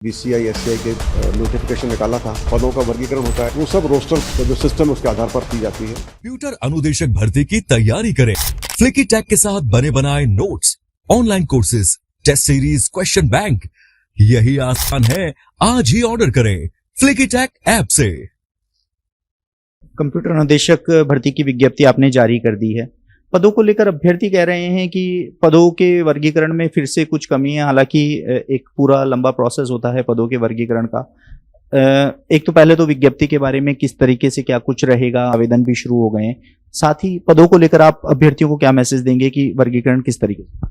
BCI SCI के notification निकाला था, पदों का वर्गीकरण होता है, वो सब रोस्टर का जो सिस्टम है उसके आधार पर की जाती है। कंप्यूटर अनुदेशक भर्ती की तैयारी करें। फ्लिकी टैग के साथ बने बनाए notes, online courses, test series, question bank, यही आसान है। आज ही ऑर्डर करें फ्लिकी टैग ऐप से। कंप्यूटर अनुदेशक भर्ती की विज्ञप्ति आपने जारी कर दी है। पदों को लेकर अभ्यर्थी कह रहे हैं कि पदों के वर्गीकरण में फिर से कुछ कमी है। हालांकि एक पूरा लंबा प्रोसेस होता है पदों के वर्गीकरण का। एक तो पहले तो विज्ञप्ति के बारे में किस तरीके से क्या कुछ रहेगा, आवेदन भी शुरू हो गए हैं। साथ ही पदों को लेकर आप अभ्यर्थियों को क्या मैसेज देंगे कि वर्गीकरण किस तरीके से?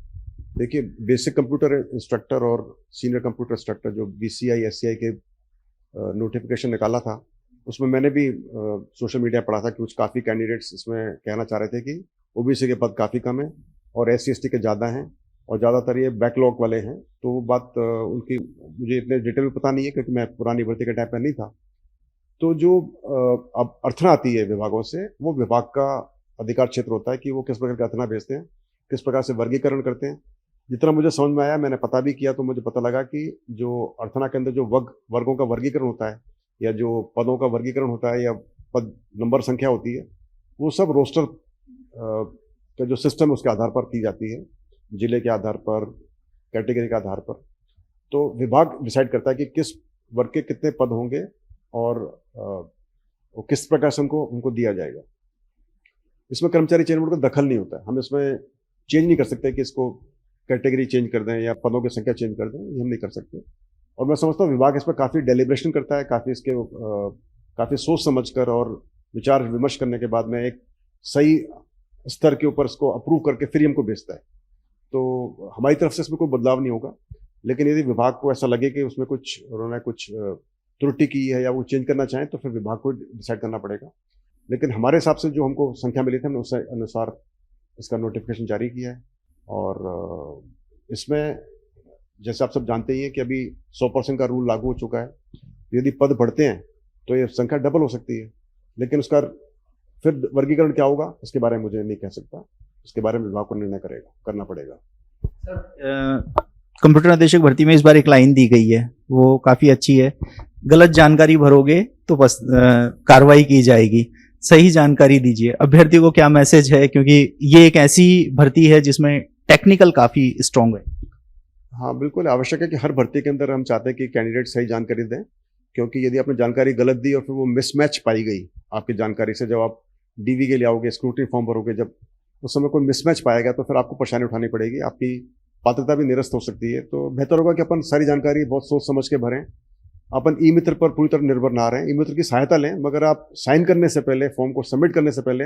देखिए, बेसिक कंप्यूटर इंस्ट्रक्टर और सीनियर कंप्यूटर इंस्ट्रक्टर जो बीसीआई एससीआई के नोटिफिकेशन निकाला था, उसमें मैंने भी सोशल मीडिया पढ़ा था कि कुछ काफ़ी कैंडिडेट्स इसमें कहना चाह रहे थे कि ओबीसी के पद काफ़ी कम है और एससी एसटी के ज़्यादा हैं और ज़्यादातर ये बैकलॉग वाले हैं। तो वो बात उनकी मुझे इतने डिटेल में पता नहीं है क्योंकि मैं पुरानी भर्ती के टाइम पर नहीं था। तो जो अब अर्थना आती है विभागों से, वो विभाग का अधिकार क्षेत्र होता है कि वो किस प्रकार का अर्थना भेजते हैं, किस प्रकार से वर्गीकरण करते हैं। जितना मुझे समझ में आया, मैंने पता भी किया, तो मुझे पता लगा कि जो अर्थना के अंदर जो वर्गों का वर्गीकरण होता है या जो पदों का वर्गीकरण होता है या पद नंबर संख्या होती है, वो सब रोस्टर का जो सिस्टम है उसके आधार पर की जाती है, जिले के आधार पर, कैटेगरी के आधार पर। तो विभाग डिसाइड करता है कि किस वर्ग के कितने पद होंगे और वो किस प्रकार से उनको दिया जाएगा। इसमें कर्मचारी चयन बोर्ड का दखल नहीं होता है। हम इसमें चेंज नहीं कर सकते कि इसको कैटेगरी चेंज कर दें या पदों की संख्या चेंज कर दें, ये हम नहीं कर सकते। और मैं समझता हूँ विभाग इस पर काफ़ी डेलिब्रेशन करता है, काफ़ी सोच समझकर और विचार विमर्श करने के बाद में एक सही स्तर के ऊपर इसको अप्रूव करके फिर हमको भेजता है। तो हमारी तरफ से इसमें कोई बदलाव नहीं होगा, लेकिन यदि विभाग को ऐसा लगे कि उसमें उन्होंने कुछ त्रुटि की है या वो चेंज करना चाहें तो फिर विभाग को डिसाइड करना पड़ेगा। लेकिन हमारे हिसाब से जो हमको संख्या मिली थी, हमने उस अनुसार इसका नोटिफिकेशन जारी किया है। और इसमें जैसे आप सब जानते ही हैं कि अभी 100% का रूल लागू हो चुका है। यदि पद बढ़ते हैं तो ये संख्या डबल हो सकती है, लेकिन उसका फिर वर्गीकरण क्या होगा इसके बारे में मुझे नहीं कह सकता। उसके बारे में विभाग को निर्णय करना पड़ेगा। कंप्यूटर अनुदेशक भर्ती में इस बार एक लाइन दी गई है, वो काफी अच्छी है। गलत जानकारी भरोगे तो बस कार्रवाई की जाएगी। सही जानकारी दीजिए। अभ्यर्थी को क्या मैसेज है, क्योंकि ये एक ऐसी भर्ती है जिसमें टेक्निकल काफी स्ट्रांग है। हाँ, बिल्कुल आवश्यक है कि हर भर्ती के अंदर हम चाहते हैं कि कैंडिडेट सही जानकारी दें, क्योंकि यदि आपने जानकारी गलत दी और फिर वो मिसमैच पाई गई आपकी जानकारी से, जब आप डीवी के लिए आओगे, स्क्रूटनी फॉर्म भरोगे, जब उस समय कोई मिसमैच पाएगा तो फिर आपको परेशानी उठानी पड़ेगी, आपकी पात्रता भी निरस्त हो सकती है। तो बेहतर होगा कि अपन सारी जानकारी बहुत सोच समझ के भरें। अपन ई मित्र पर पूरी तरह निर्भर ना रहें। ई मित्र की सहायता लें, मगर आप साइन करने से पहले, फॉर्म को सबमिट करने से पहले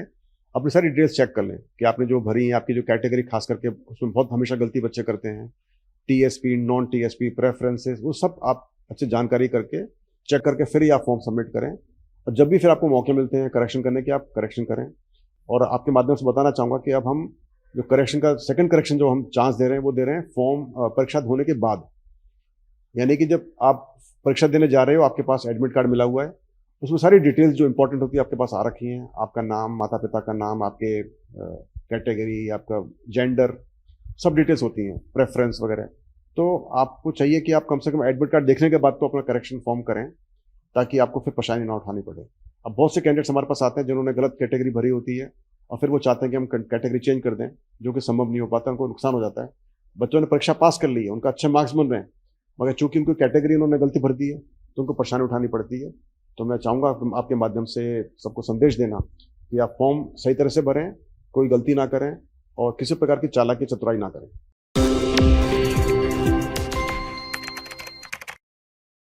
अपनी सारी डिटेल्स चेक कर लें कि आपने जो भरी है, आपकी जो कैटेगरी, खास करके उसमें बहुत हमेशा गलती बच्चे करते हैं, टीएसपी, नॉन टीएसपी, प्रेफरेंसेस, वो सब आप अच्छी जानकारी करके चेक करके फिर ही आप फॉर्म सबमिट करें। और जब भी फिर आपको मौके मिलते हैं करेक्शन करने के, आप करेक्शन करें। और आपके माध्यम से बताना चाहूँगा कि अब हम जो करेक्शन का सेकंड करेक्शन जो हम चांस दे रहे हैं, वो दे रहे हैं फॉर्म परीक्षा होने के बाद। यानी कि जब आप परीक्षा देने जा रहे हो, आपके पास एडमिट कार्ड मिला हुआ है, उसमें सारी डिटेल्स जो इंपॉर्टेंट होती है आपके पास आ रखी हैं। आपका नाम, माता पिता का नाम, आपके कैटेगरी, आपका जेंडर, सब डिटेल्स होती हैं, प्रेफरेंस वगैरह। तो आपको चाहिए कि आप कम से कम एडमिट कार्ड देखने के बाद तो अपना करेक्शन फॉर्म करें, ताकि आपको फिर परेशानी ना उठानी पड़े। अब बहुत से कैंडिडेट्स हमारे पास आते हैं जिन्होंने गलत कैटेगरी भरी होती है और फिर वो चाहते हैं कि हम कैटेगरी चेंज कर दें, जो कि संभव नहीं हो पाता, उनको नुकसान हो जाता है। बच्चों ने परीक्षा पास कर ली है, उनका अच्छे मार्क्स बन रहे हैं, मगर चूंकि उनको कैटेगरी उन्होंने गलती भर दी है तो उनको परेशानी उठानी पड़ती है। तो मैं चाहूँगा आपके माध्यम से सबको संदेश देना कि आप फॉर्म सही तरह से भरें, कोई गलती ना करें और किसी प्रकार की चालाकी चतुराई ना करें।